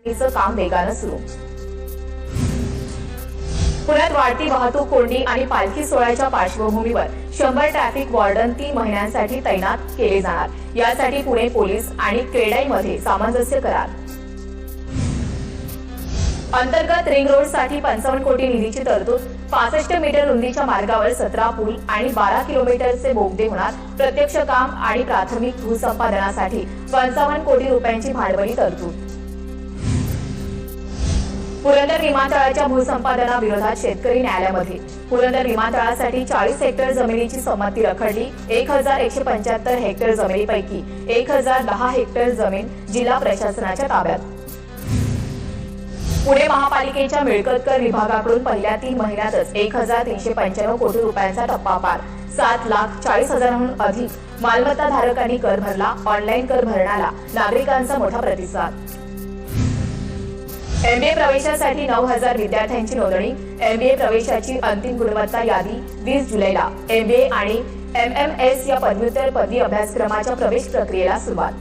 काम वेगानं सुरू. पुण्यात वाढती वाहतूक कोंडी आणि पालखी सोहळ्याच्या पार्श्वभूमीवर 100 ट्रॅफिक वॉर्डन 3 महिन्यांसाठी तैनात केले जाणार. यासाठी पुणे पोलीस आणि क्रेडाईमध्ये सामंजस्य करार. अंतर्गत रिंग रोडसाठी 55 कोटी निधीची तरतूद. 65 मीटर रुंदीच्या मार्गावर 17 पूल आणि 12 किलोमीटरचे बोगदे होणार. प्रत्यक्ष काम आणि प्राथमिक भूसंपादनासाठी 55 कोटी रुपयांची भांडवली तरतूद. पुरंदर विमानतळाच्या भूसंपादनाविरोधात शेतकरी न्यायालयामध्ये. पुरंदर विमानतळासाठी 40 हेक्टर जमिनीची संमती रखडली. 1175 हेक्टर जमिनीपैकी 1010 हेक्टर जमीन जिल्हा प्रशासनाच्या ताब्यात. पुणे महापालिकेच्या मिळकत कर विभागाकडून पहिल्या 3 महिन्यातच 1395 कोटी रुपयांचा टप्पा पार. 7,40,000हून अधिक मालमत्ता धारकांनी कर भरला. ऑनलाईन कर भरण्याला नागरिकांचा मोठा प्रतिसाद. MBA प्रवेशासाठी 9,000 विद्यार्थ्यांची नोंदणी. MBA प्रवेशाची अंतिम गुणवत्ता यादी 20 जुलैला. MBA आणि MMS या पदव्युत्तर पदवी अभ्यासक्रमाच्या प्रवेश प्रक्रियेला सुरुवात.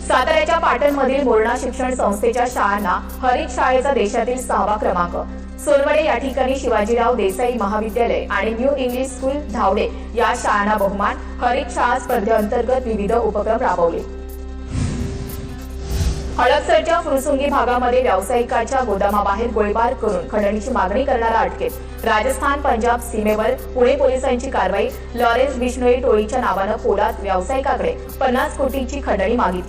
साताऱ्याच्या पाटणमधील मोरणा शिक्षण संस्थेच्या शाळांना हरित शाळेचा देशातील 6वा क्रमांक. सोनवडे या ठिकाणी शिवाजीराव देसाई महाविद्यालय आणि न्यू इंग्लिश स्कूल धावडे या शाळांना बहुमान. हरित शाळा स्पर्धेअंतर्गत विविध उपक्रम राबवले. हडपसरच्या फुरसुंगी भागामध्ये व्यावसायिकाच्या गोदामाबाहेर गोळीबार करून खंडणीची मागणी करणारा अटकेत. राजस्थान पंजाब सीमेवर पुणे पोलिसांची कारवाई. लॉरेन्स बिश्नोई टोळीच्या नावानं पोलाद व्यावसायिकाकडे 50 कोटींची खंडणी मागितली.